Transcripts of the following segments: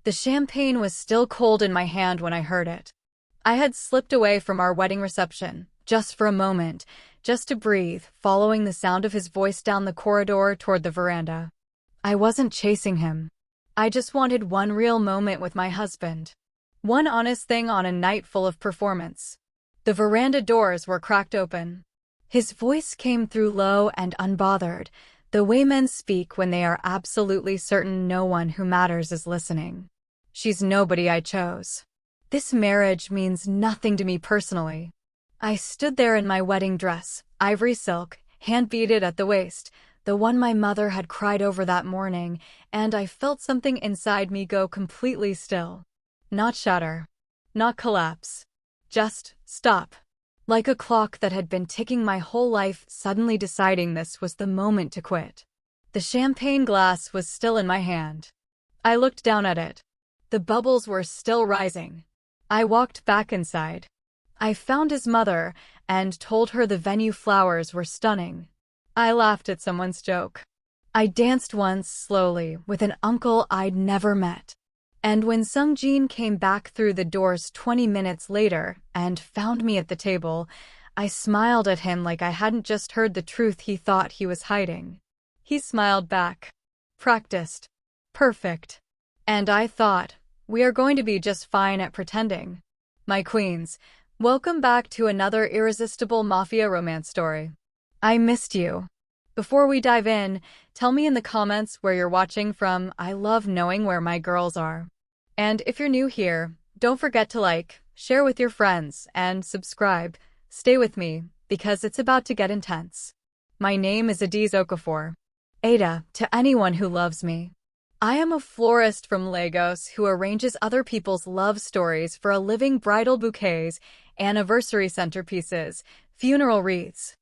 The champagne was still cold in my hand when I heard it. I had slipped away from our wedding reception, just for a moment, just to breathe, following the sound of his voice down the corridor toward the veranda. I wasn't chasing him. I just wanted one real moment with my husband. One honest thing on a night full of performance. The veranda doors were cracked open. His voice came through low and unbothered, the way men speak when they are absolutely certain no one who matters is listening. She's nobody I chose. This marriage means nothing to me personally. I stood there in my wedding dress, ivory silk, hand-beaded at the waist, the one my mother had cried over that morning, and I felt something inside me go completely still. Not shatter. Not collapse. Just stop. Like a clock that had been ticking my whole life, suddenly deciding this was the moment to quit. The champagne glass was still in my hand. I looked down at it. The bubbles were still rising. I walked back inside. I found his mother and told her the venue flowers were stunning. I laughed at someone's joke. I danced once slowly with an uncle I'd never met. And when Sunjene came back through the doors 20 minutes later and found me at the table, I smiled at him like I hadn't just heard the truth he thought he was hiding. He smiled back. Practiced. Perfect. And I thought, we are going to be just fine at pretending. My queens, welcome back to another irresistible Mafia romance story. I missed you. Before we dive in, tell me in the comments where you're watching from. I love knowing where my girls are. And if you're new here, don't forget to like, share with your friends, and subscribe. Stay with me, because it's about to get intense. My name is Adaeze. Ada, to anyone who loves me. I am a florist from Lagos who arranges other people's love stories for a living: bridal bouquets, anniversary centerpieces, funeral wreaths.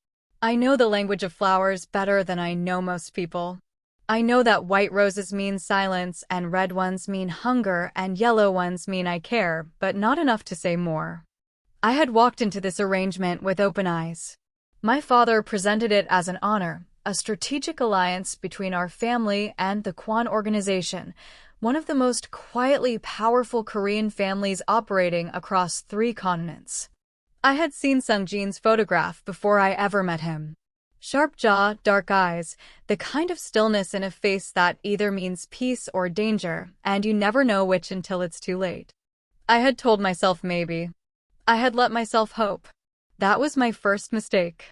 I know the language of flowers better than I know most people. I know that white roses mean silence, and red ones mean hunger, and yellow ones mean I care, but not enough to say more. I had walked into this arrangement with open eyes. My father presented it as an honor, a strategic alliance between our family and the Kwan organization, one of the most quietly powerful Korean families operating across 3 continents. I had seen Sunjene's photograph before I ever met him. Sharp jaw, dark eyes, the kind of stillness in a face that either means peace or danger, and you never know which until it's too late. I had told myself maybe. I had let myself hope. That was my first mistake.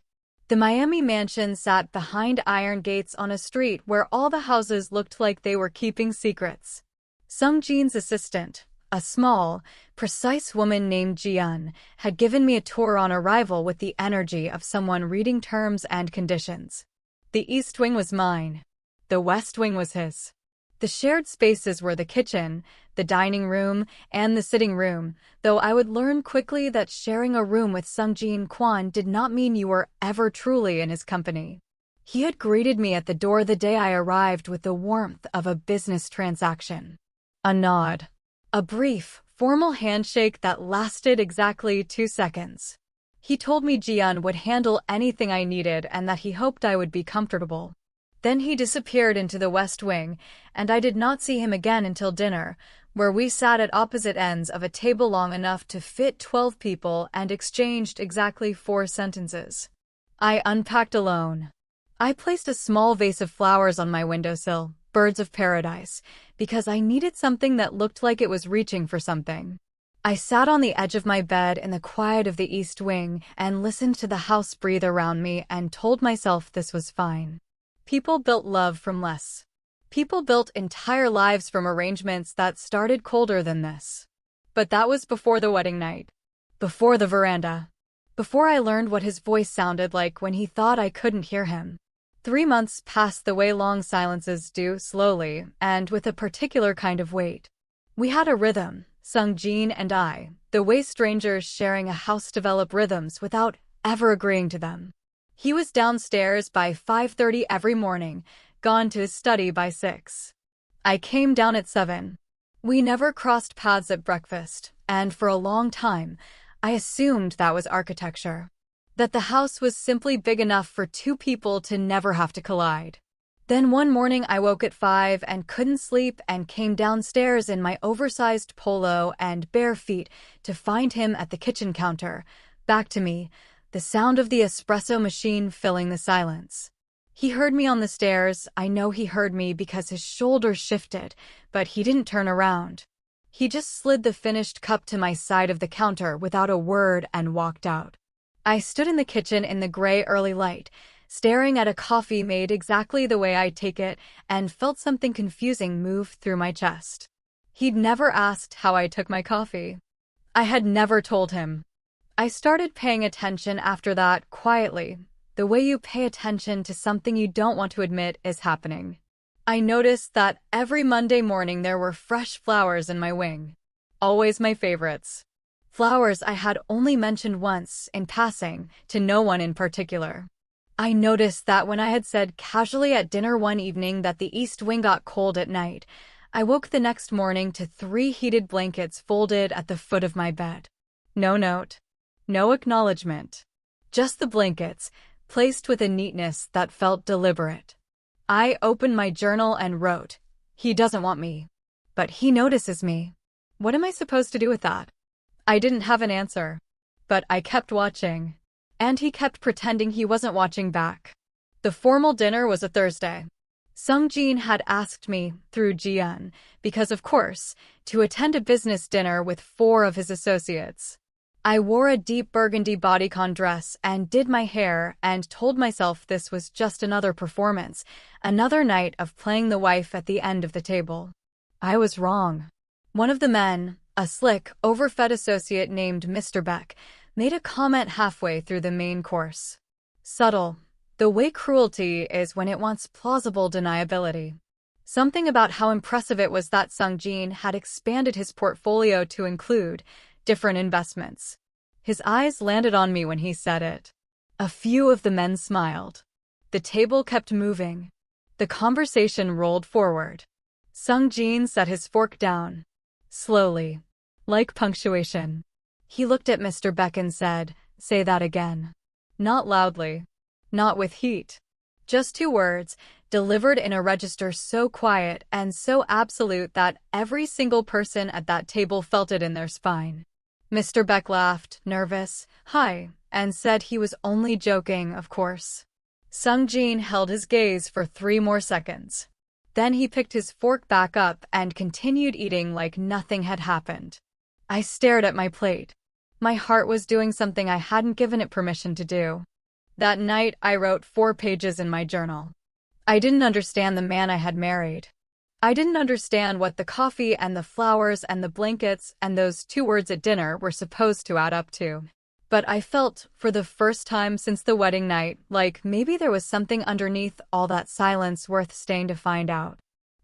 The Miami mansion sat behind iron gates on a street where all the houses looked like they were keeping secrets. Sunjene's assistant, a small, precise woman named Jian, had given me a tour on arrival with the energy of someone reading terms and conditions. The east wing was mine. The west wing was his. The shared spaces were the kitchen, the dining room, and the sitting room, though I would learn quickly that sharing a room with Sunjene Kwan did not mean you were ever truly in his company. He had greeted me at the door the day I arrived with the warmth of a business transaction. A nod. A brief, formal handshake that lasted exactly 2 seconds. He told me Jian would handle anything I needed and that he hoped I would be comfortable. Then he disappeared into the West Wing, and I did not see him again until dinner, where we sat at opposite ends of a table long enough to fit 12 people and exchanged exactly 4 sentences. I unpacked alone. I placed a small vase of flowers on my windowsill, birds of paradise, because I needed something that looked like it was reaching for something. I sat on the edge of my bed in the quiet of the East Wing and listened to the house breathe around me and told myself this was fine. People built love from less. People built entire lives from arrangements that started colder than this. But that was before the wedding night. Before the veranda. Before I learned what his voice sounded like when he thought I couldn't hear him. 3 months passed the way long silences do, slowly, and with a particular kind of weight. We had a rhythm, Sunjene and I, the way strangers sharing a house develop rhythms without ever agreeing to them. He was downstairs by 5:30 every morning, gone to his study by 6. I came down at 7. We never crossed paths at breakfast, and for a long time, I assumed that was architecture. That the house was simply big enough for 2 people to never have to collide. Then one morning I woke at 5 and couldn't sleep and came downstairs in my oversized polo and bare feet to find him at the kitchen counter, back to me, the sound of the espresso machine filling the silence. He heard me on the stairs. I know he heard me because his shoulders shifted, but he didn't turn around. He just slid the finished cup to my side of the counter without a word and walked out. I stood in the kitchen in the gray early light, staring at a coffee made exactly the way I'd take it, and felt something confusing move through my chest. He'd never asked how I took my coffee. I had never told him. I started paying attention after that, quietly, the way you pay attention to something you don't want to admit is happening. I noticed that every Monday morning there were fresh flowers in my wing. Always my favorites. Flowers I had only mentioned once, in passing, to no one in particular. I noticed that when I had said casually at dinner one evening that the east wing got cold at night, I woke the next morning to 3 heated blankets folded at the foot of my bed. No note. No acknowledgement. Just the blankets, placed with a neatness that felt deliberate. I opened my journal and wrote, "He doesn't want me. But he notices me." What am I supposed to do with that? I didn't have an answer. But I kept watching. And he kept pretending he wasn't watching back. The formal dinner was a Thursday. Sunjene had asked me, through Jian, because of course, to attend a business dinner with 4 of his associates. I wore a deep burgundy bodycon dress and did my hair and told myself this was just another performance, another night of playing the wife at the end of the table. I was wrong. One of the men, a slick, overfed associate named Mr. Beck, made a comment halfway through the main course. Subtle. The way cruelty is when it wants plausible deniability. Something about how impressive it was that Sunjene had expanded his portfolio to include different investments. His eyes landed on me when he said it. A few of the men smiled. The table kept moving. The conversation rolled forward. Sunjene set his fork down. Slowly. Like punctuation. He looked at Mr. Beck and said, "Say that again." Not loudly. Not with heat. Just 2 words, delivered in a register so quiet and so absolute that every single person at that table felt it in their spine. Mr. Beck laughed, nervous, "Hi," and said he was only joking, of course. Sunjene held his gaze for 3 more seconds. Then he picked his fork back up and continued eating like nothing had happened. I stared at my plate. My heart was doing something I hadn't given it permission to do. That night, I wrote 4 pages in my journal. I didn't understand the man I had married. I didn't understand what the coffee and the flowers and the blankets and those 2 words at dinner were supposed to add up to. But I felt, for the first time since the wedding night, like maybe there was something underneath all that silence worth staying to find out.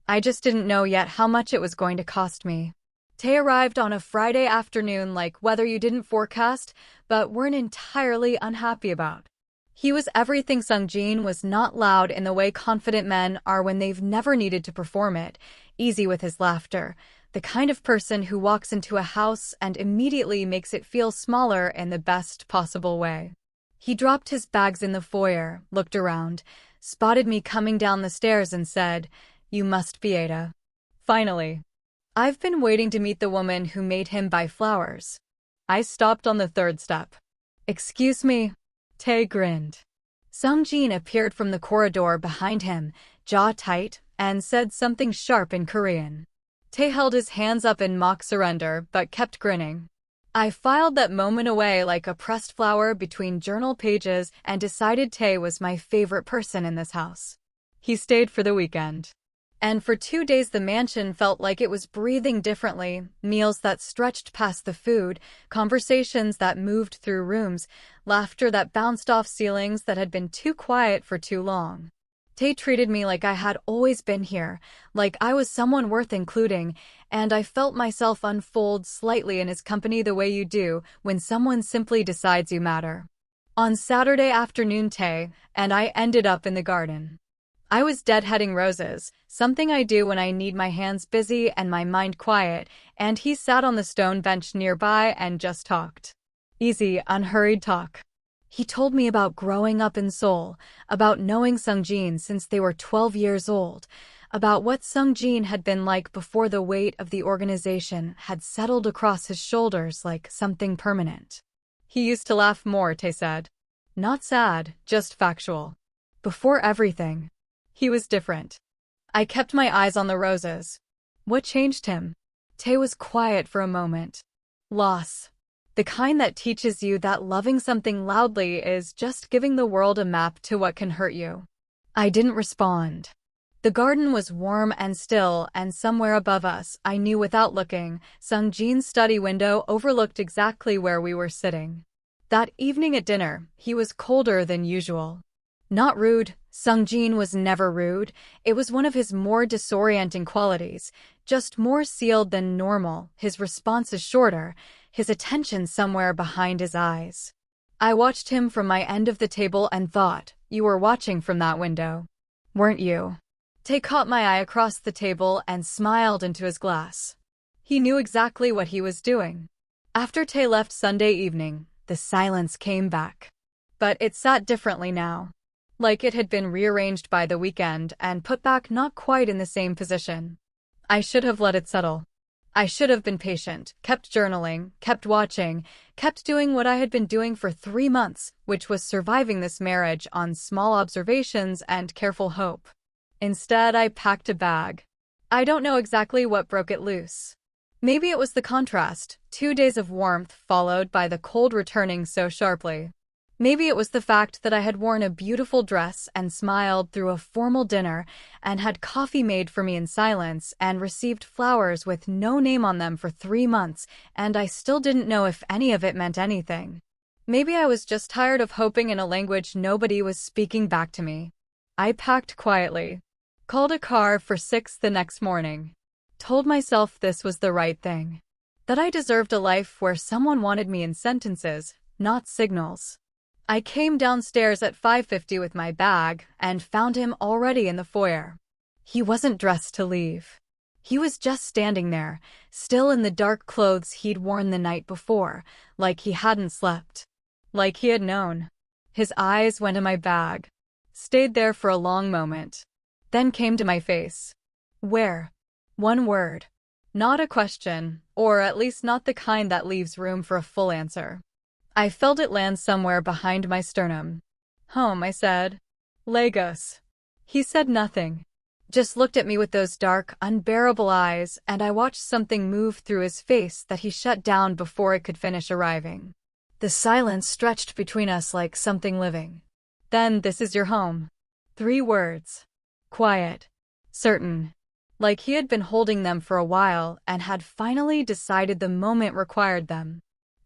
I just didn't know yet how much it was going to cost me. Taye arrived on a Friday afternoon like weather you didn't forecast, but weren't entirely unhappy about. He was everything Sunjene was, not loud in the way confident men are when they've never needed to perform it, easy with his laughter, the kind of person who walks into a house and immediately makes it feel smaller in the best possible way. He dropped his bags in the foyer, looked around, spotted me coming down the stairs and said, "You must be Ada." Finally. I've been waiting to meet the woman who made him buy flowers. I stopped on the 3rd step. "Excuse me." Taye grinned. Sunjene appeared from the corridor behind him, jaw tight, and said something sharp in Korean. Taye held his hands up in mock surrender, but kept grinning. I filed that moment away like a pressed flower between journal pages and decided Taye was my favorite person in this house. He stayed for the weekend. And for 2 days the mansion felt like it was breathing differently, meals that stretched past the food, conversations that moved through rooms, laughter that bounced off ceilings that had been too quiet for too long. Taye treated me like I had always been here, like I was someone worth including, and I felt myself unfold slightly in his company the way you do when someone simply decides you matter. On Saturday afternoon Taye and I ended up in the garden. I was deadheading roses, something I do when I need my hands busy and my mind quiet, and he sat on the stone bench nearby and just talked. Easy, unhurried talk. He told me about growing up in Seoul, about knowing Sunjene since they were 12 years old, about what Sunjene had been like before the weight of the organization had settled across his shoulders like something permanent. He used to laugh more, Taye said. Not sad, just factual. Before everything, he was different. I kept my eyes on the roses. What changed him? Taye was quiet for a moment. Loss. The kind that teaches you that loving something loudly is just giving the world a map to what can hurt you. I didn't respond. The garden was warm and still, and somewhere above us, I knew without looking, Sungjine's study window overlooked exactly where we were sitting. That evening at dinner, he was colder than usual. Not rude. Sunjene was never rude. It was one of his more disorienting qualities, just more sealed than normal, his responses shorter, his attention somewhere behind his eyes. I watched him from my end of the table and thought, you were watching from that window, weren't you? Taye caught my eye across the table and smiled into his glass. He knew exactly what he was doing. After Taye left Sunday evening, the silence came back. But it sat differently now. Like it had been rearranged by the weekend and put back not quite in the same position. I should have let it settle. I should have been patient, kept journaling, kept watching, kept doing what I had been doing for 3 months, which was surviving this marriage on small observations and careful hope. Instead, I packed a bag. I don't know exactly what broke it loose. Maybe it was the contrast, 2 days of warmth followed by the cold returning so sharply. Maybe it was the fact that I had worn a beautiful dress and smiled through a formal dinner and had coffee made for me in silence and received flowers with no name on them for 3 months, and I still didn't know if any of it meant anything. Maybe I was just tired of hoping in a language nobody was speaking back to me. I packed quietly, called a car for 6 the next morning, told myself this was the right thing, that I deserved a life where someone wanted me in sentences, not signals. I came downstairs at 5:50 with my bag and found him already in the foyer. He wasn't dressed to leave. He was just standing there, still in the dark clothes he'd worn the night before, like he hadn't slept. Like he had known. His eyes went to my bag, stayed there for a long moment, then came to my face. Where? One word. Not a question, or at least not the kind that leaves room for a full answer. I felt it land somewhere behind my sternum. Home, I said. Lagos. He said nothing. Just looked at me with those dark, unbearable eyes, and I watched something move through his face that he shut down before it could finish arriving. The silence stretched between us like something living. Then, this is your home. 3 words. Quiet. Certain. Like he had been holding them for a while and had finally decided the moment required them.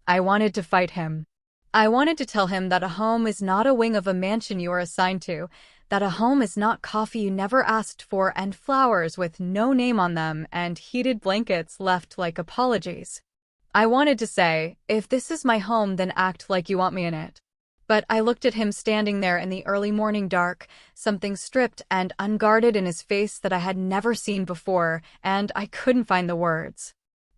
I wanted to fight him. I wanted to tell him that a home is not a wing of a mansion you are assigned to, that a home is not coffee you never asked for and flowers with no name on them and heated blankets left like apologies. I wanted to say, if this is my home, then act like you want me in it. But I looked at him standing there in the early morning dark, something stripped and unguarded in his face that I had never seen before, and I couldn't find the words.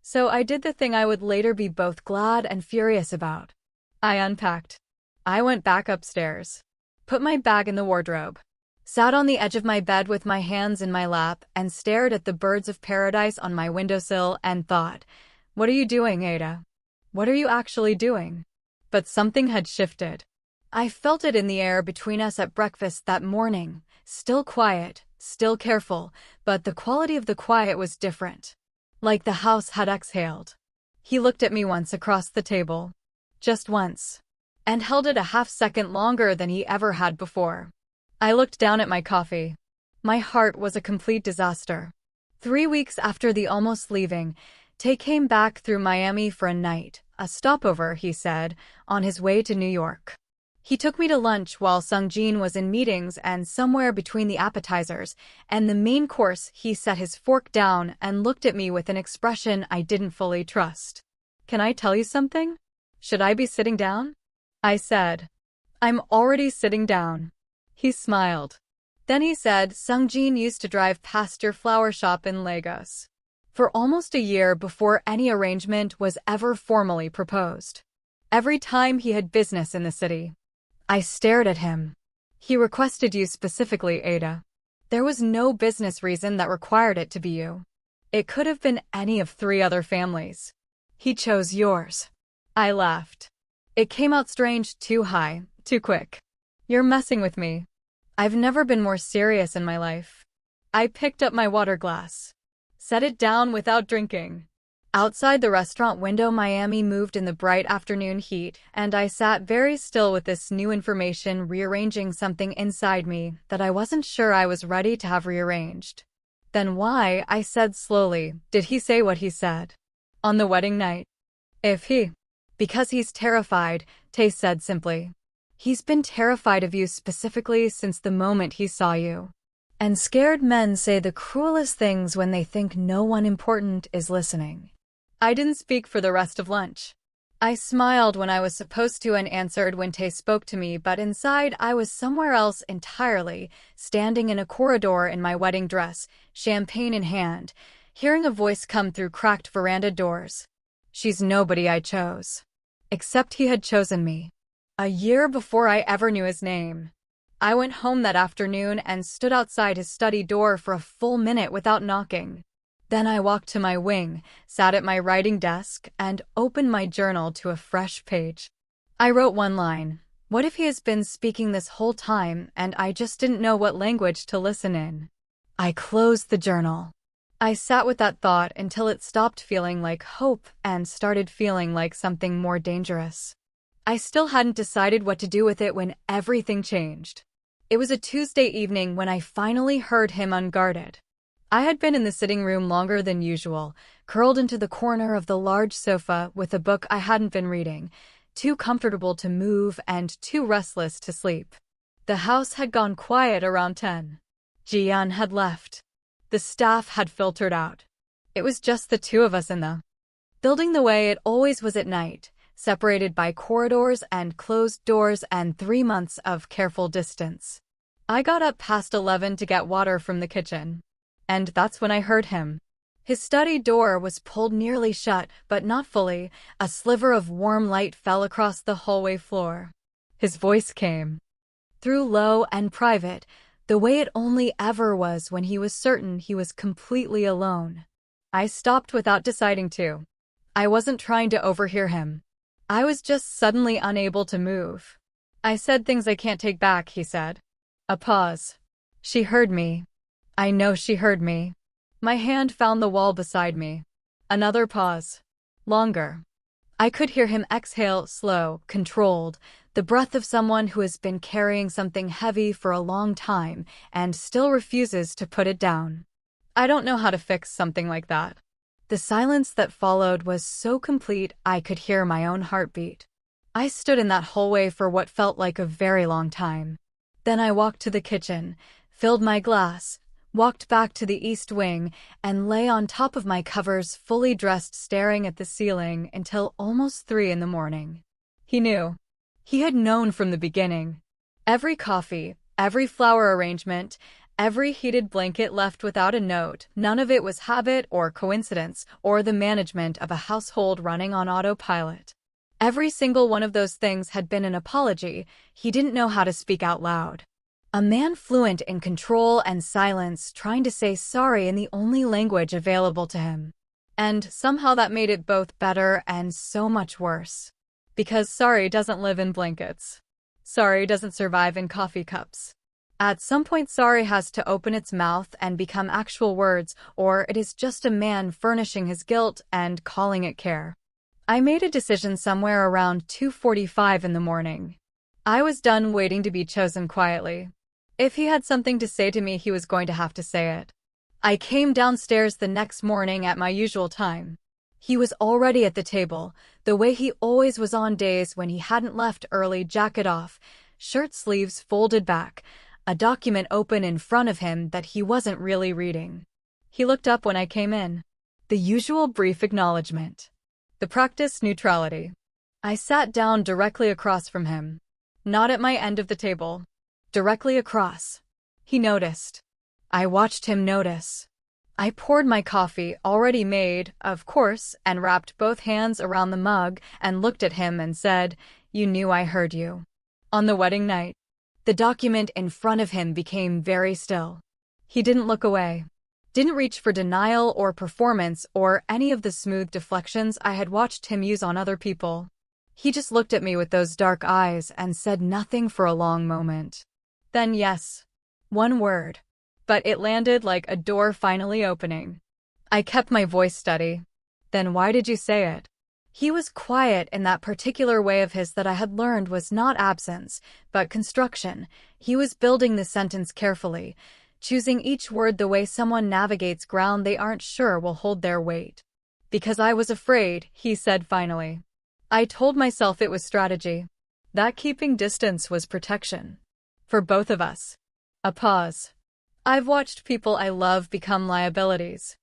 So I did the thing I would later be both glad and furious about. I unpacked. I went back upstairs, put my bag in the wardrobe, sat on the edge of my bed with my hands in my lap and stared at the birds of paradise on my windowsill and thought, what are you doing, Ada? What are you actually doing? But something had shifted. I felt it in the air between us at breakfast that morning, still quiet, still careful, but the quality of the quiet was different. Like the house had exhaled. He looked at me once across the table. Just once. And held it a half-second longer than he ever had before. I looked down at my coffee. My heart was a complete disaster. 3 weeks after the almost leaving, Taye came back through Miami for a night, a stopover, he said, on his way to New York. He took me to lunch while Sunjene was in meetings, and somewhere between the appetizers and the main course he set his fork down and looked at me with an expression I didn't fully trust. Can I tell you something? Should I be sitting down? I said. I'm already sitting down. He smiled. Then he said, Sunjene used to drive past your flower shop in Lagos. For almost a year before any arrangement was ever formally proposed. Every time he had business in the city. I stared at him. He requested you specifically, Ada. There was no business reason that required it to be you. It could have been any of 3 other families. He chose yours. I laughed. It came out strange, too high, too quick. You're messing with me. I've never been more serious in my life. I picked up my water glass. Set it down without drinking. Outside the restaurant window, Miami moved in the bright afternoon heat, and I sat very still with this new information rearranging something inside me that I wasn't sure I was ready to have rearranged. Then why, I said slowly, did he say what he said? On the wedding night. Because he's terrified, Taye said simply. He's been terrified of you specifically since the moment he saw you. And scared men say the cruelest things when they think no one important is listening. I didn't speak for the rest of lunch. I smiled when I was supposed to and answered when Taye spoke to me, but inside I was somewhere else entirely, standing in a corridor in my wedding dress, champagne in hand, hearing a voice come through cracked veranda doors. She's nobody I chose. Except he had chosen me. A year before I ever knew his name. I went home that afternoon and stood outside his study door for a full minute without knocking. Then I walked to my wing, sat at my writing desk, and opened my journal to a fresh page. I wrote one line. What if he has been speaking this whole time and I just didn't know what language to listen in? I closed the journal. I sat with that thought until it stopped feeling like hope and started feeling like something more dangerous. I still hadn't decided what to do with it when everything changed. It was a Tuesday evening when I finally heard him unguarded. I had been in the sitting room longer than usual, curled into the corner of the large sofa with a book I hadn't been reading, too comfortable to move and too restless to sleep. The house had gone quiet around 10. Jian had left. The staff had filtered out. It was just the 2 of us in the building the way it always was at night, separated by corridors and closed doors and 3 months of careful distance. I got up past 11 to get water from the kitchen. And that's when I heard him. His study door was pulled nearly shut, but not fully. A sliver of warm light fell across the hallway floor. His voice came through, low and private, the way it only ever was when he was certain he was completely alone. I stopped without deciding to. I wasn't trying to overhear him. I was just suddenly unable to move. I said things I can't take back, he said. A pause. She heard me. I know she heard me. My hand found the wall beside me. Another pause. Longer. I could hear him exhale, slow, controlled, the breath of someone who has been carrying something heavy for a long time and still refuses to put it down. I don't know how to fix something like that. The silence that followed was so complete I could hear my own heartbeat. I stood in that hallway for what felt like a very long time. Then I walked to the kitchen, filled my glass, walked back to the east wing, and lay on top of my covers fully dressed staring at the ceiling until almost 3 in the morning. He knew. He had known from the beginning. Every coffee, every flower arrangement, every heated blanket left without a note, none of it was habit or coincidence or the management of a household running on autopilot. Every single one of those things had been an apology. He didn't know how to speak out loud. A man fluent in control and silence, trying to say sorry in the only language available to him. And somehow that made it both better and so much worse. Because sorry doesn't live in blankets. Sorry doesn't survive in coffee cups. At some point sorry has to open its mouth and become actual words, or it is just a man furnishing his guilt and calling it care. I made a decision somewhere around 2:45 in the morning. I was done waiting to be chosen quietly. If he had something to say to me, he was going to have to say it. I came downstairs the next morning at my usual time. He was already at the table, the way he always was on days when he hadn't left early, jacket off, shirt sleeves folded back, a document open in front of him that he wasn't really reading. He looked up when I came in. The usual brief acknowledgement. The practice neutrality. I sat down directly across from him. Not at my end of the table. Directly across. He noticed. I watched him notice. I poured my coffee, already made, of course, and wrapped both hands around the mug and looked at him and said, "You knew I heard you." On the wedding night, the document in front of him became very still. He didn't look away, didn't reach for denial or performance or any of the smooth deflections I had watched him use on other people. He just looked at me with those dark eyes and said nothing for a long moment. Then yes, one word, but it landed like a door finally opening. I kept my voice steady. Then why did you say it? He was quiet in that particular way of his that I had learned was not absence, but construction. He was building the sentence carefully, choosing each word the way someone navigates ground they aren't sure will hold their weight. Because I was afraid, he said finally. I told myself it was strategy. That keeping distance was protection. For both of us. A pause. I've watched people I love become liabilities.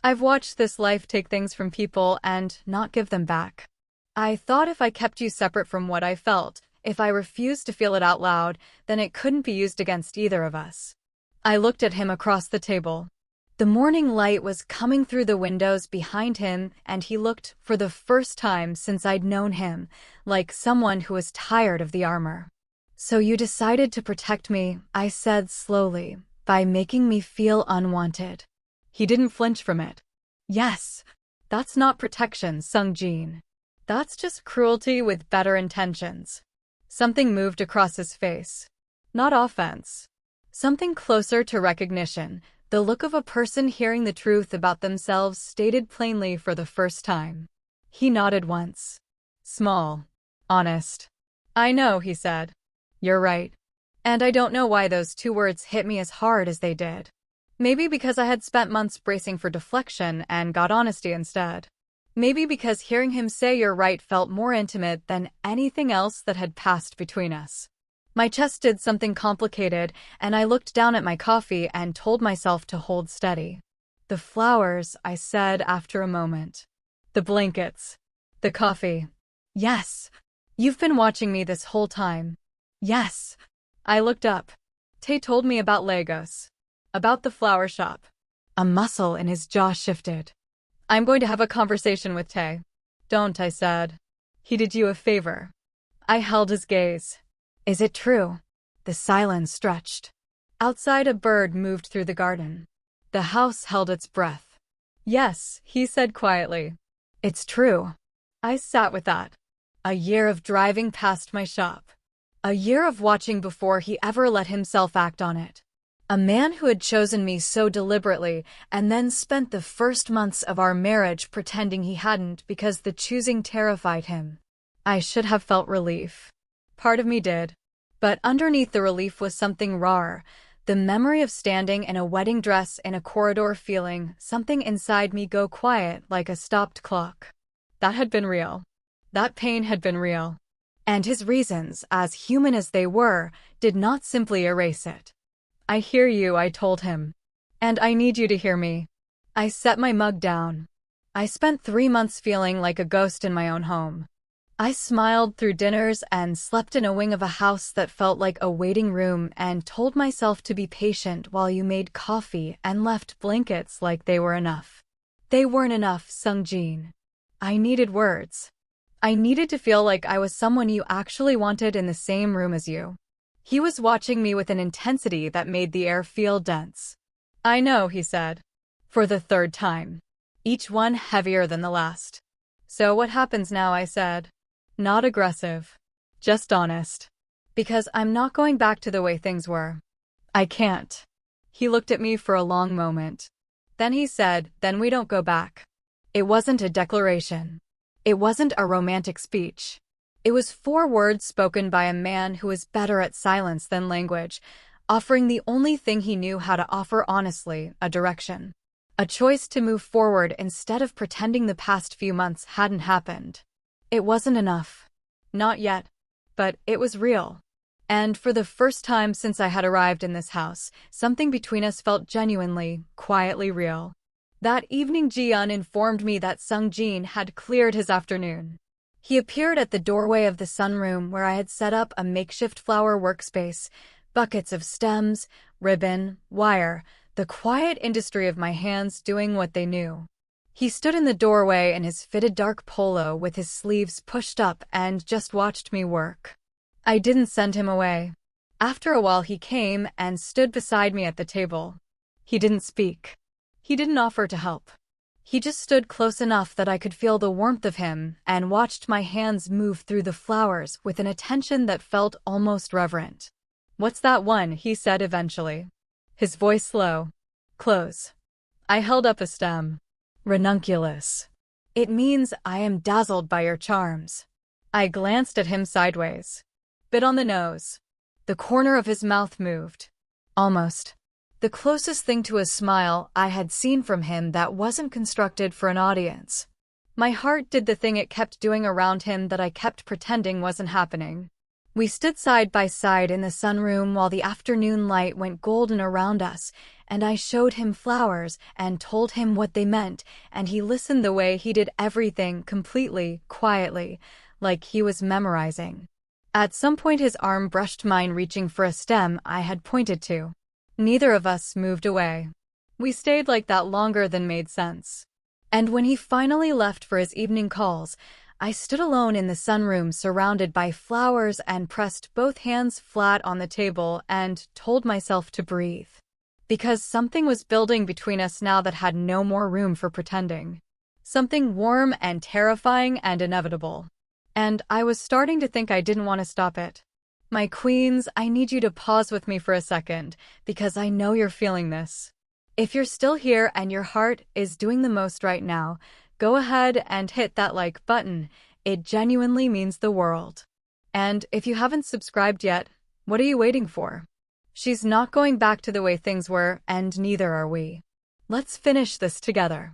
I've watched this life take things from people and not give them back. I thought if I kept you separate from what I felt, if I refused to feel it out loud, then it couldn't be used against either of us. I looked at him across the table. The morning light was coming through the windows behind him, and he looked, for the first time since I'd known him, like someone who was tired of the armor. So you decided to protect me, I said slowly, by making me feel unwanted. He didn't flinch from it. Yes, that's not protection, Sunjene. That's just cruelty with better intentions. Something moved across his face. Not offense. Something closer to recognition, the look of a person hearing the truth about themselves stated plainly for the first time. He nodded once. Small. Honest. I know, he said. You're right. And I don't know why those two words hit me as hard as they did. Maybe because I had spent months bracing for deflection and got honesty instead. Maybe because hearing him say you're right felt more intimate than anything else that had passed between us. My chest did something complicated, and I looked down at my coffee and told myself to hold steady. The flowers, I said after a moment. The blankets. The coffee. Yes. You've been watching me this whole time. Yes. I looked up. Taye told me about Lagos. About the flower shop. A muscle in his jaw shifted. I'm going to have a conversation with Taye. Don't, I said. He did you a favor. I held his gaze. Is it true? The silence stretched. Outside, a bird moved through the garden. The house held its breath. Yes, he said quietly. It's true. I sat with that. A year of driving past my shop. A year of watching before he ever let himself act on it. A man who had chosen me so deliberately and then spent the first months of our marriage pretending he hadn't because the choosing terrified him. I should have felt relief. Part of me did. But underneath the relief was something raw, the memory of standing in a wedding dress in a corridor feeling something inside me go quiet like a stopped clock. That had been real. That pain had been real. And his reasons, as human as they were, did not simply erase it. I hear you, I told him. And I need you to hear me. I set my mug down. I spent 3 months feeling like a ghost in my own home. I smiled through dinners and slept in a wing of a house that felt like a waiting room and told myself to be patient while you made coffee and left blankets like they were enough. They weren't enough, Sunjene. I needed words. I needed to feel like I was someone you actually wanted in the same room as you. He was watching me with an intensity that made the air feel dense. I know, he said. For the 3rd time. Each one heavier than the last. So what happens now, I said. Not aggressive. Just honest. Because I'm not going back to the way things were. I can't. He looked at me for a long moment. Then he said, then we don't go back. It wasn't a declaration. It wasn't a romantic speech. It was 4 words spoken by a man who was better at silence than language, offering the only thing he knew how to offer honestly, a direction. A choice to move forward instead of pretending the past few months hadn't happened. It wasn't enough. Not yet. But it was real. And for the first time since I had arrived in this house, something between us felt genuinely, quietly real. That evening Jiun informed me that Sunjene had cleared his afternoon. He appeared at the doorway of the sunroom where I had set up a makeshift flower workspace, buckets of stems, ribbon, wire, the quiet industry of my hands doing what they knew. He stood in the doorway in his fitted dark polo with his sleeves pushed up and just watched me work. I didn't send him away. After a while he came and stood beside me at the table. He didn't speak. He didn't offer to help. He just stood close enough that I could feel the warmth of him and watched my hands move through the flowers with an attention that felt almost reverent. "What's that one?" he said eventually. His voice slow. "Close." I held up a stem. "Ranunculus. It means I am dazzled by your charms." I glanced at him sideways. Bit on the nose. The corner of his mouth moved. Almost. The closest thing to a smile I had seen from him that wasn't constructed for an audience. My heart did the thing it kept doing around him that I kept pretending wasn't happening. We stood side by side in the sunroom while the afternoon light went golden around us, and I showed him flowers and told him what they meant, and he listened the way he did everything completely, quietly, like he was memorizing. At some point his arm brushed mine, reaching for a stem I had pointed to. Neither of us moved away. We stayed like that longer than made sense. And when he finally left for his evening calls, I stood alone in the sunroom surrounded by flowers and pressed both hands flat on the table and told myself to breathe. Because something was building between us now that had no more room for pretending. Something warm and terrifying and inevitable. And I was starting to think I didn't want to stop it. My queens, I need you to pause with me for a second, because I know you're feeling this. If you're still here and your heart is doing the most right now, go ahead and hit that like button. It genuinely means the world. And if you haven't subscribed yet, what are you waiting for? She's not going back to the way things were, and neither are we. Let's finish this together.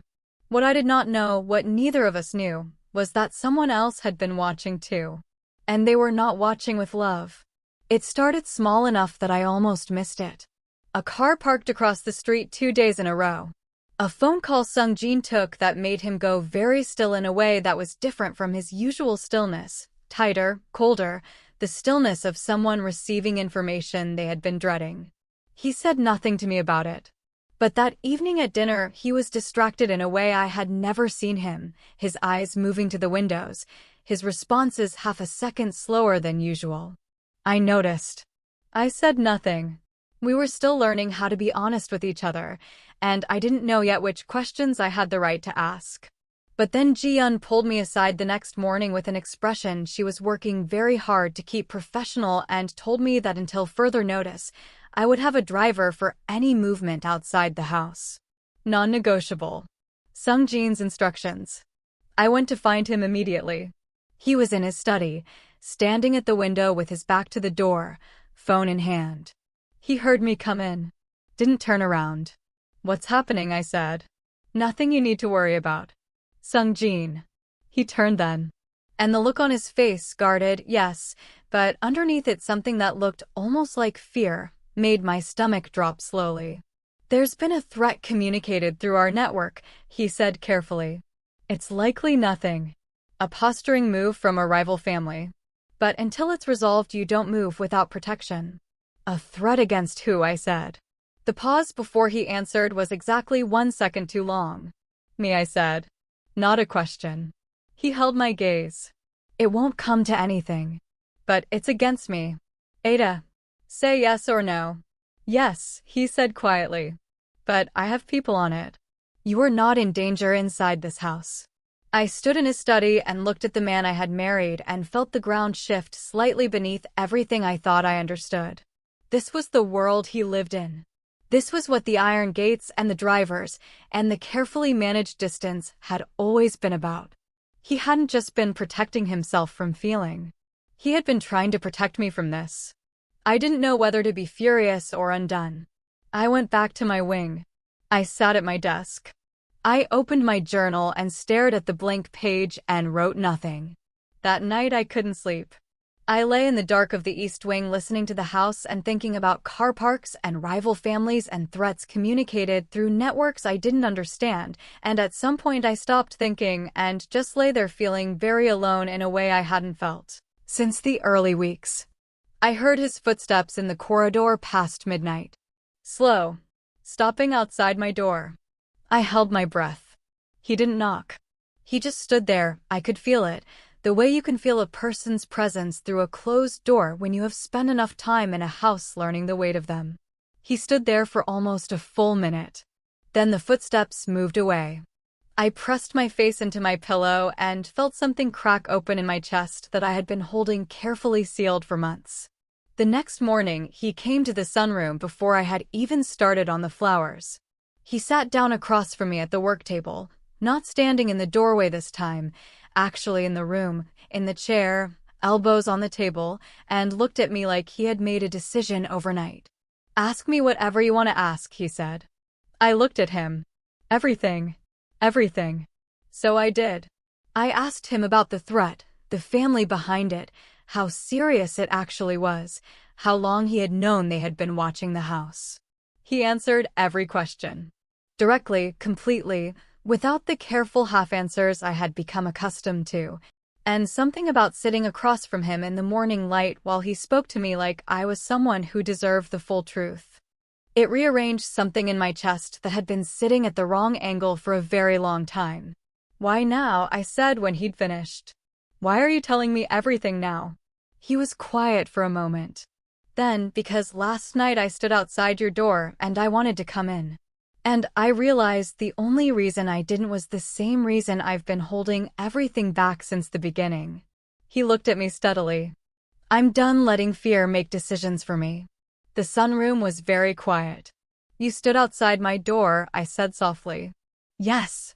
What I did not know, what neither of us knew, was that someone else had been watching too. And they were not watching with love. It started small enough that I almost missed it. A car parked across the street 2 days in a row. A phone call Sunjene took that made him go very still in a way that was different from his usual stillness, tighter, colder, the stillness of someone receiving information they had been dreading. He said nothing to me about it. But that evening at dinner, he was distracted in a way I had never seen him, his eyes moving to the windows, his responses half a second slower than usual. I noticed. I said nothing. We were still learning how to be honest with each other, and I didn't know yet which questions I had the right to ask. But then Ji-yeon pulled me aside the next morning with an expression she was working very hard to keep professional and told me that until further notice, I would have a driver for any movement outside the house. Non-negotiable. Sunjene's instructions. I went to find him immediately. He was in his study, standing at the window with his back to the door, phone in hand. He heard me come in. Didn't turn around. "What's happening?" I said. "Nothing you need to worry about." "Sunjene." He turned then. And the look on his face, guarded, yes, but underneath it something that looked almost like fear, made my stomach drop slowly. "There's been a threat communicated through our network," he said carefully. "It's likely nothing. A posturing move from a rival family. But until it's resolved, you don't move without protection." "A threat against who?" I said. The pause before he answered was exactly 1 second too long. "Me," I said. Not a question. He held my gaze. "It won't come to anything. But it's against me. Ada, say yes or no." "Yes," he said quietly. "But I have people on it. You are not in danger inside this house." I stood in his study and looked at the man I had married and felt the ground shift slightly beneath everything I thought I understood. This was the world he lived in. This was what the iron gates and the drivers and the carefully managed distance had always been about. He hadn't just been protecting himself from feeling. He had been trying to protect me from this. I didn't know whether to be furious or undone. I went back to my wing. I sat at my desk. I opened my journal and stared at the blank page and wrote nothing. That night I couldn't sleep. I lay in the dark of the East Wing listening to the house and thinking about car parks and rival families and threats communicated through networks I didn't understand, and at some point I stopped thinking and just lay there feeling very alone in a way I hadn't felt since the early weeks. I heard his footsteps in the corridor past midnight. Slow, stopping outside my door. I held my breath. He didn't knock. He just stood there, I could feel it, The way you can feel a person's presence through a closed door when you have spent enough time in a house learning the weight of them. He stood there for almost a full minute. Then the footsteps moved away. I pressed my face into my pillow and felt something crack open in my chest that I had been holding carefully sealed for months. The next morning, he came to the sunroom before I had even started on the flowers. He sat down across from me at the work table, not standing in the doorway this time, actually in the room, in the chair, elbows on the table, and looked at me like he had made a decision overnight. "Ask me whatever you want to ask," he said. I looked at him. Everything. Everything. So I did. I asked him about the threat, the family behind it, how serious it actually was, how long he had known they had been watching the house. He answered every question. Directly, completely, without the careful half-answers I had become accustomed to, and something about sitting across from him in the morning light while he spoke to me like I was someone who deserved the full truth. It rearranged something in my chest that had been sitting at the wrong angle for a very long time. "Why now?" I said when he'd finished. "Why are you telling me everything now?" He was quiet for a moment. Then, "Because last night I stood outside your door and I wanted to come in. And I realized the only reason I didn't was the same reason I've been holding everything back since the beginning." He looked at me steadily. "I'm done letting fear make decisions for me." The sunroom was very quiet. "You stood outside my door," I said softly. "Yes.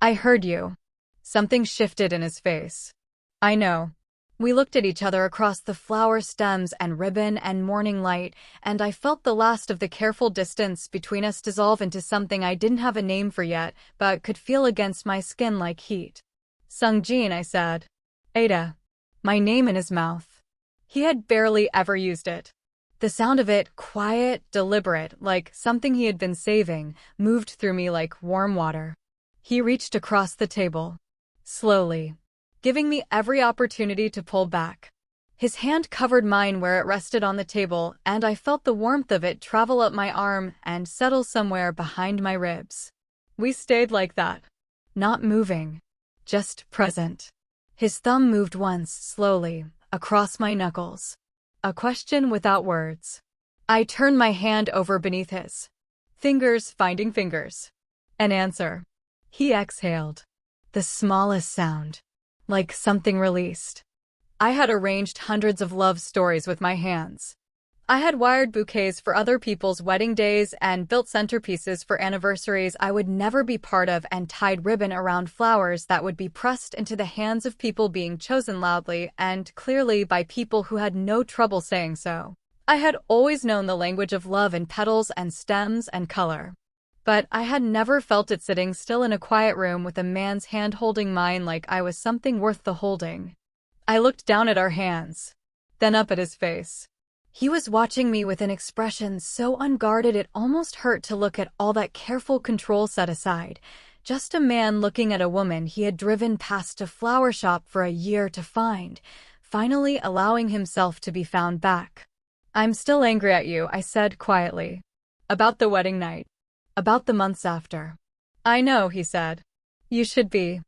I heard you." Something shifted in his face. "I know." We looked at each other across the flower stems and ribbon and morning light, and I felt the last of the careful distance between us dissolve into something I didn't have a name for yet, but could feel against my skin like heat. "Sunjene," I said. "Ada." My name in his mouth. He had barely ever used it. The sound of it, quiet, deliberate, like something he had been saving, moved through me like warm water. He reached across the table. Slowly. Giving me every opportunity to pull back. His hand covered mine where it rested on the table, and I felt the warmth of it travel up my arm and settle somewhere behind my ribs. We stayed like that. Not moving. Just present. His thumb moved once, slowly, across my knuckles. A question without words. I turned my hand over beneath his. Fingers finding fingers. An answer. He exhaled. The smallest sound. Like something released. I had arranged hundreds of love stories with my hands. I had wired bouquets for other people's wedding days and built centerpieces for anniversaries I would never be part of and tied ribbon around flowers that would be pressed into the hands of people being chosen loudly and clearly by people who had no trouble saying so. I had always known the language of love in petals and stems and color. But I had never felt it sitting still in a quiet room with a man's hand holding mine like I was something worth the holding. I looked down at our hands, then up at his face. He was watching me with an expression so unguarded it almost hurt to look at all that careful control set aside. Just a man looking at a woman he had driven past a flower shop for a year to find, finally allowing himself to be found back. "I'm still angry at you," I said quietly. "About the wedding night. About the months after." "I know," he said. "You should be.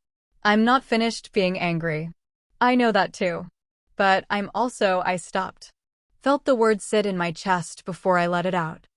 I'm not finished being angry. I know that too. But I'm also—" I stopped. Felt the word sit in my chest before I let it out.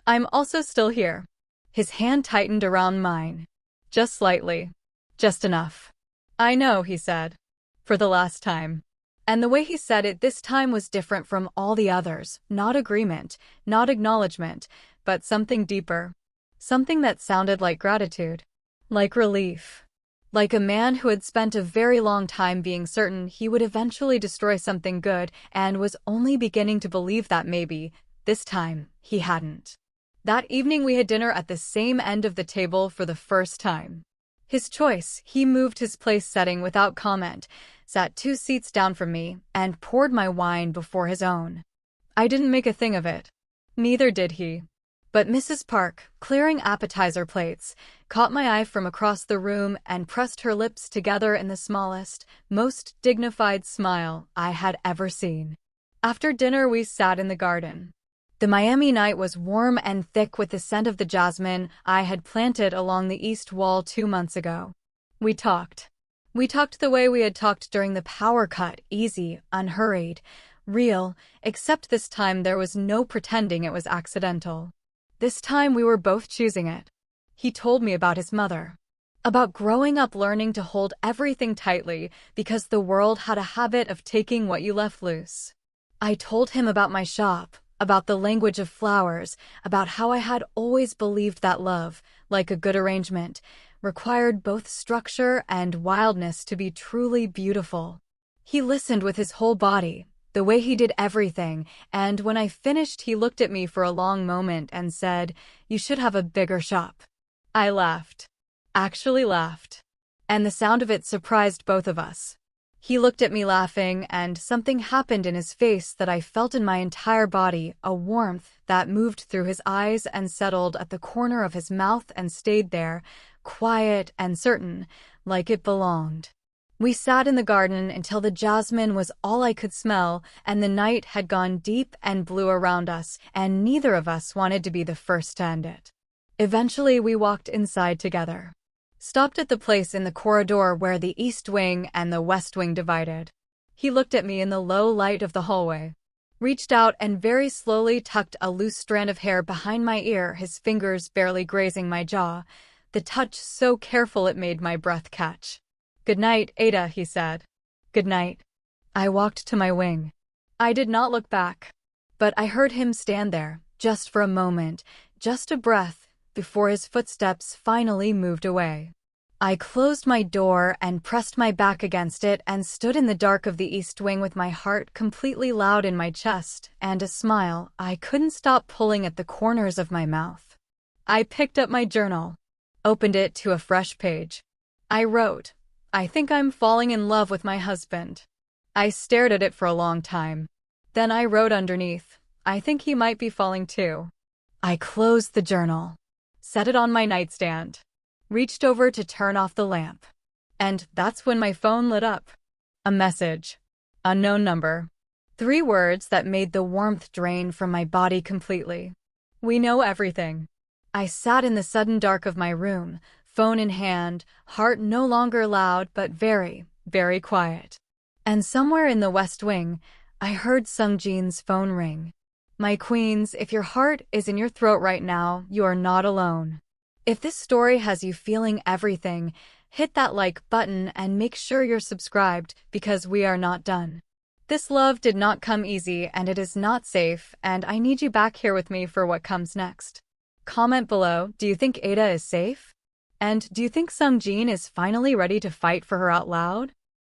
"I'm also still here." His hand tightened around mine. Just slightly. Just enough. "I know," he said. For the last time. And the way he said it this time was different from all the others. Not agreement, not acknowledgement, but something deeper. Something that sounded like gratitude. Like relief. Like a man who had spent a very long time being certain he would eventually destroy something good and was only beginning to believe that maybe, this time, he hadn't. That evening we had dinner at the same end of the table for the first time. His choice, he moved his place setting without comment, sat 2 seats down from me, and poured my wine before his own. I didn't make a thing of it. Neither did he. But Mrs. Park, clearing appetizer plates, caught my eye from across the room and pressed her lips together in the smallest, most dignified smile I had ever seen. After dinner we sat in the garden. The Miami night was warm and thick with the scent of the jasmine I had planted along the east wall 2 months ago. We talked. We talked the way we had talked during the power cut, easy, unhurried, real, except this time there was no pretending it was accidental. This time we were both choosing it. He told me about his mother. About growing up learning to hold everything tightly because the world had a habit of taking what you left loose. I told him about my shop, about the language of flowers, about how I had always believed that love, like a good arrangement, required both structure and wildness to be truly beautiful. He listened with his whole body, the way he did everything, and when I finished he looked at me for a long moment and said, "You should have a bigger shop." I laughed. Actually laughed. And the sound of it surprised both of us. He looked at me laughing, and something happened in his face that I felt in my entire body, a warmth that moved through his eyes and settled at the corner of his mouth and stayed there, quiet and certain, like it belonged. We sat in the garden until the jasmine was all I could smell, and the night had gone deep and blue around us, and neither of us wanted to be the first to end it. Eventually, we walked inside together. Stopped at the place in the corridor where the east wing and the west wing divided. He looked at me in the low light of the hallway, reached out and very slowly tucked a loose strand of hair behind my ear, his fingers barely grazing my jaw, the touch so careful it made my breath catch. "Good night, Ada," he said. "Good night." I walked to my wing. I did not look back, but I heard him stand there, just for a moment, just a breath, before his footsteps finally moved away. I closed my door and pressed my back against it and stood in the dark of the east wing with my heart completely loud in my chest and a smile I couldn't stop pulling at the corners of my mouth. I picked up my journal, opened it to a fresh page. I wrote, "I think I'm falling in love with my husband." I stared at it for a long time. Then I wrote underneath, "I think he might be falling too." I closed the journal, set it on my nightstand, reached over to turn off the lamp. And that's when my phone lit up. A message. Unknown number. 3 words that made the warmth drain from my body completely. "We know everything." I sat in the sudden dark of my room, phone in hand, heart no longer loud but very, very quiet. And somewhere in the West Wing, I heard Sunjene's phone ring. My queens, if your heart is in your throat right now, you are not alone. If this story has you feeling everything, hit that like button and make sure you're subscribed because we are not done. This love did not come easy and it is not safe, and I need you back here with me for what comes next. Comment below, do you think Ada is safe? And do you think Sunjene is finally ready to fight for her out loud?